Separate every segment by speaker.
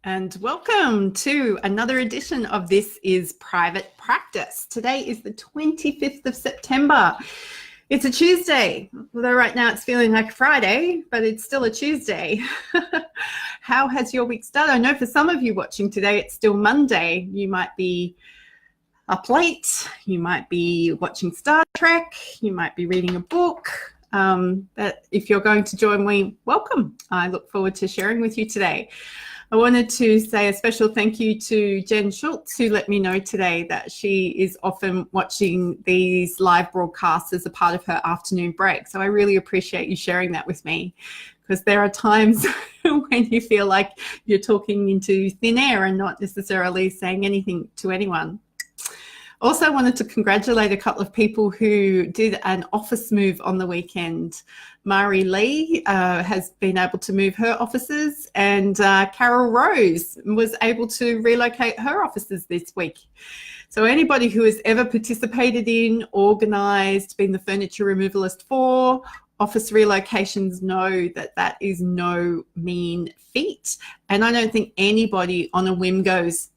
Speaker 1: and welcome to another edition of This is Private Practice. Today is the 25th of September. It's a Tuesday, although right now it's feeling like Friday, but it's still a Tuesday. How has your week started? I know for some of you watching today, it's still Monday. You might be up late, you might be watching Star Trek, you might be reading a book. But if you're going to join me, welcome. I look forward to sharing with you today. I wanted to say a special thank you to Jen Schultz, who let me know today that she is often watching these live broadcasts as a part of her afternoon break. So I really appreciate you sharing that with me, because there are times when you feel like you're talking into thin air and not necessarily saying anything to anyone. Also wanted to congratulate a couple of people who did an office move on the weekend. Mari Lee has been able to move her offices, and Carol Rose was able to relocate her offices this week. So anybody who has ever participated in, organised, been the furniture removalist for office relocations know that that is no mean feat. And I don't think anybody on a whim goes,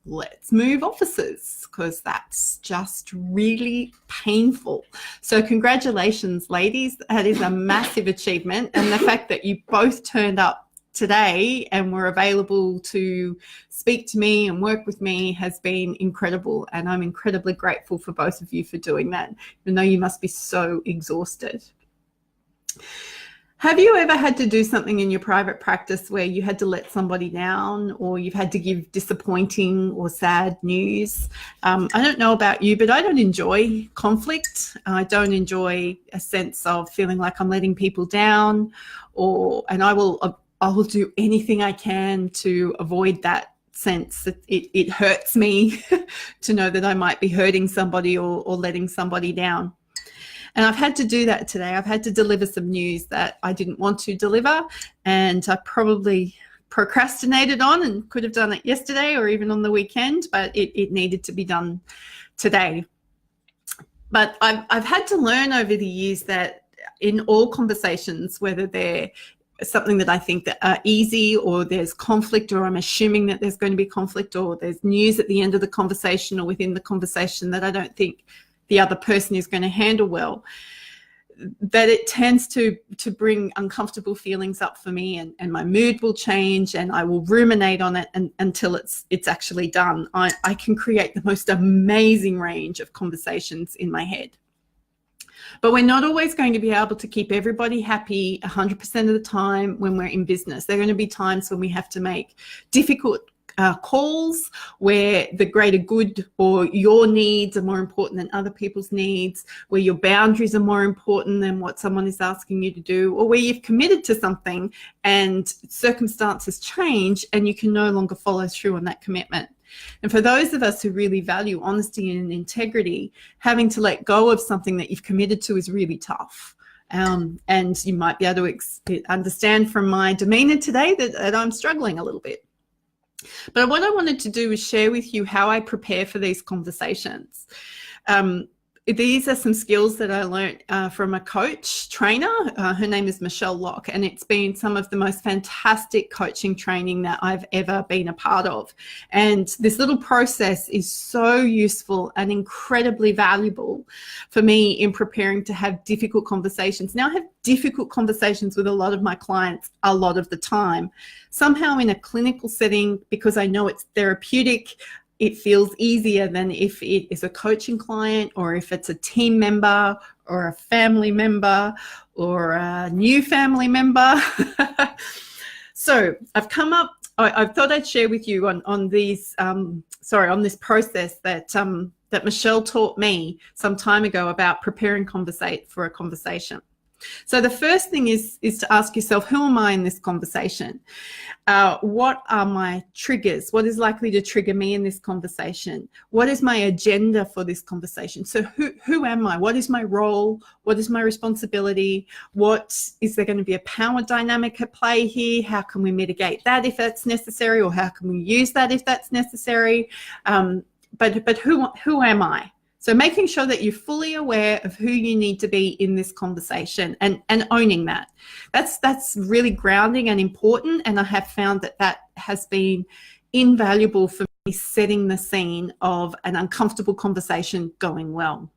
Speaker 1: let's move offices, because that's just really painful. So congratulations, ladies. That is a massive achievement. And the fact that you both turned up today and were available to speak to me and work with me has been incredible. And I'm incredibly grateful for both of you for doing that, even though you must be so exhausted. Have you ever had to do something in your private practice where you had to let somebody down, or you've had to give disappointing or sad news? I don't know about you, but I don't enjoy conflict. I don't enjoy a sense of feeling like I'm letting people down, and I will do anything I can to avoid that sense. It hurts me to know that I might be hurting somebody or letting somebody down. And I've had to do that today. I've had to deliver some news that I didn't want to deliver, and I probably procrastinated on and could have done it yesterday or even on the weekend, but it needed to be done today. But I've had to learn over the years that in all conversations, whether they're something that I think that are easy, or there's conflict, or I'm assuming that there's going to be conflict, or there's news at the end of the conversation or within the conversation that I don't think the other person is going to handle well, that it tends to bring uncomfortable feelings up for me, and my mood will change, and I will ruminate on it until it's actually done. I can create the most amazing range of conversations in my head. But we're not always going to be able to keep everybody happy 100% of the time when we're in business. There are going to be times when we have to make difficult calls where the greater good or your needs are more important than other people's needs, where your boundaries are more important than what someone is asking you to do, or where you've committed to something and circumstances change and you can no longer follow through on that commitment. And for those of us who really value honesty and integrity, having to let go of something that you've committed to is really tough. And you might be able to understand from my demeanor today that I'm struggling a little bit. But what I wanted to do is share with you how I prepare for these conversations. These are some skills that I learned from a coach trainer. Her name is Michelle Locke, and it's been some of the most fantastic coaching training that I've ever been a part of. And this little process is so useful and incredibly valuable for me in preparing to have difficult conversations. Now, I have difficult conversations with a lot of my clients a lot of the time. Somehow in a clinical setting, because I know it's therapeutic, it feels easier than if it is a coaching client, or if it's a team member or a family member or a new family member. So I've come up, I thought I'd share with you on this process that Michelle taught me some time ago about preparing for a conversation. So the first thing is to ask yourself, who am I in this conversation? What are my triggers? What is likely to trigger me in this conversation? What is my agenda for this conversation? So who am I? What is my role? What is my responsibility? Is there going to be a power dynamic at play here? How can we mitigate that if that's necessary, or how can we use that if that's necessary? But who am I? So making sure that you're fully aware of who you need to be in this conversation and owning that. That's really grounding and important. And I have found that has been invaluable for me, setting the scene of an uncomfortable conversation going well.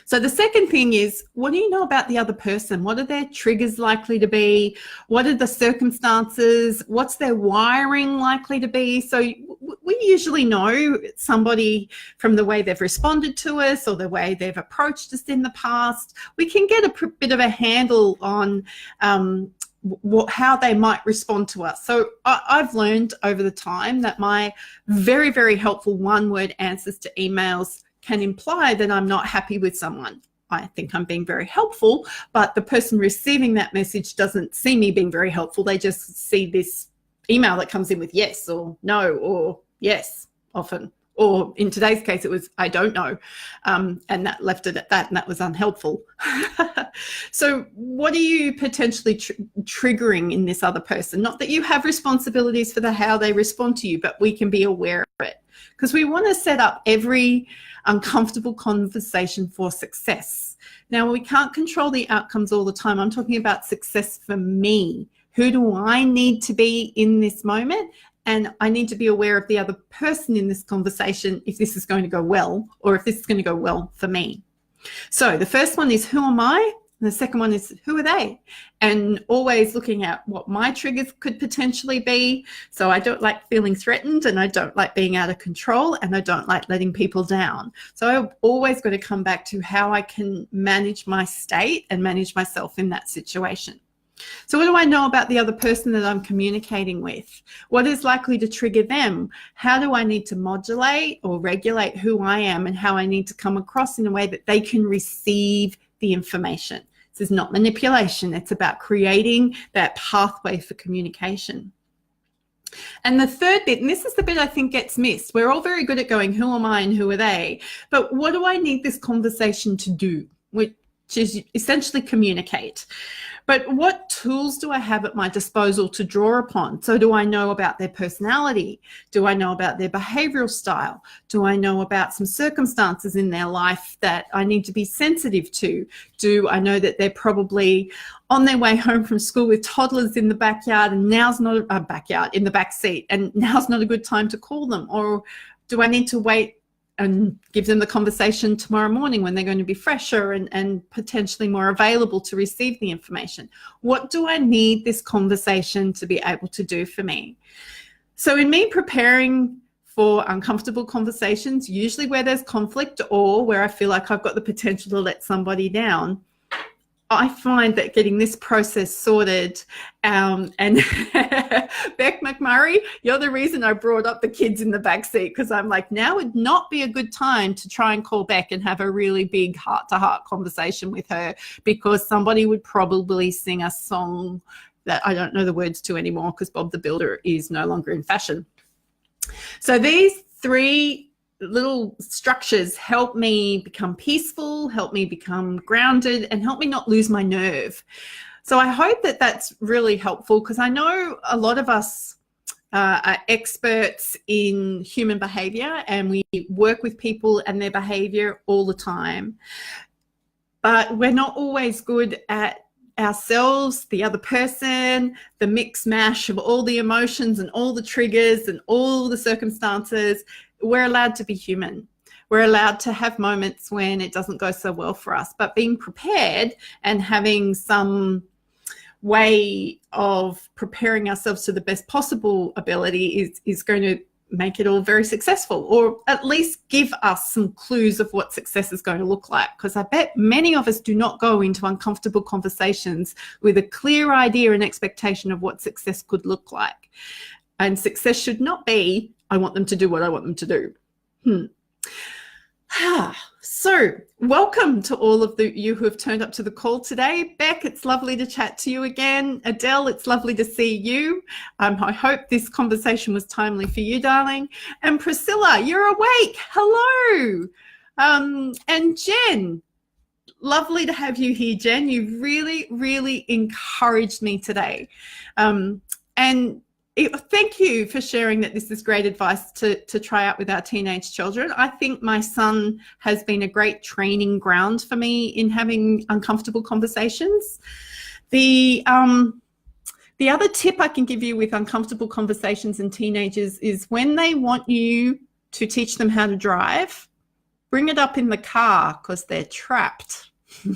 Speaker 1: So the second thing is, what do you know about the other person? What are their triggers likely to be? What are the circumstances? What's their wiring likely to be? So we usually know somebody from the way they've responded to us or the way they've approached us in the past. We can get a bit of a handle on how they might respond to us. So I've learned over the time that my very, very helpful one-word answers to emails can imply that I'm not happy with someone. I think I'm being very helpful, but the person receiving that message doesn't see me being very helpful. They just see this email that comes in with yes or no or yes often. Or in today's case, it was, I don't know. And that left it at that, and that was unhelpful. So what are you potentially triggering in this other person? Not that you have responsibilities for how they respond to you, but we can be aware of it. Because we want to set up every uncomfortable conversation for success. Now, we can't control the outcomes all the time. I'm talking about success for me. Who do I need to be in this moment? And I need to be aware of the other person in this conversation if this is going to go well, or if this is going to go well for me. So the first one is, who am I? And the second one is, who are they? And always looking at what my triggers could potentially be. So I don't like feeling threatened, and I don't like being out of control, and I don't like letting people down. So I've always got to come back to how I can manage my state and manage myself in that situation. So what do I know about the other person that I'm communicating with? What is likely to trigger them? How do I need to modulate or regulate who I am and how I need to come across in a way that they can receive the information? This is not manipulation. It's about creating that pathway for communication. And the third bit, and this is the bit I think gets missed. We're all very good at going, who am I and who are they? But what do I need this conversation to do? Which is essentially communicate. But what tools do I have at my disposal to draw upon? So do I know about their personality? Do I know about their behavioral style? Do I know about some circumstances in their life that I need to be sensitive to? Do I know that they're probably on their way home from school with toddlers in the backyard, and now's not a backyard, in the back seat, and now's not a good time to call them? Or do I need to wait and give them the conversation tomorrow morning when they're going to be fresher and potentially more available to receive the information? What do I need this conversation to be able to do for me? So in me preparing for uncomfortable conversations, usually where there's conflict or where I feel like I've got the potential to let somebody down, I find that getting this process sorted, and Beck McMurray, you're the reason I brought up the kids in the back seat, because I'm like, now would not be a good time to try and call Beck and have a really big heart-to-heart conversation with her, because somebody would probably sing a song that I don't know the words to anymore because Bob the Builder is no longer in fashion. So these three little structures help me become peaceful, help me become grounded, and help me not lose my nerve. So I hope that that's really helpful, because I know a lot of us are experts in human behavior, and we work with people and their behavior all the time. But we're not always good at ourselves, the other person, the mix mash of all the emotions and all the triggers and all the circumstances. We're allowed to be human. We're allowed to have moments when it doesn't go so well for us, but being prepared and having some way of preparing ourselves to the best possible ability is going to make it all very successful, or at least give us some clues of what success is going to look like. Because I bet many of us do not go into uncomfortable conversations with a clear idea and expectation of what success could look like. And success should not be, I want them to do what I want them to do. So welcome to all of you who have turned up to the call today. Beck, it's lovely to chat to you again. Adele, it's lovely to see you. I hope this conversation was timely for you, darling. And Priscilla, you're awake. Hello. And Jen, lovely to have you here, Jen. You've really, really encouraged me today. And Thank you for sharing that. This is great advice to try out with our teenage children. I think my son has been a great training ground for me in having uncomfortable conversations. The other tip I can give you with uncomfortable conversations in teenagers is when they want you to teach them how to drive, bring it up in the car because they're trapped.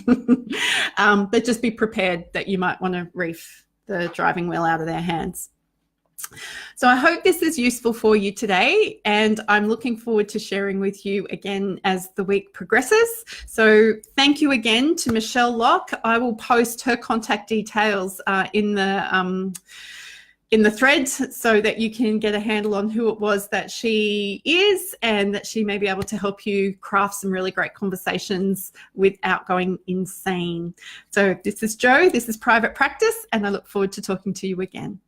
Speaker 1: But just be prepared that you might want to reef the driving wheel out of their hands. So I hope this is useful for you today, and I'm looking forward to sharing with you again as the week progresses. So thank you again to Michelle Locke. I will post her contact details in the thread so that you can get a handle on who it was that she is, and that she may be able to help you craft some really great conversations without going insane. So this is Jo, this is Private Practice, and I look forward to talking to you again.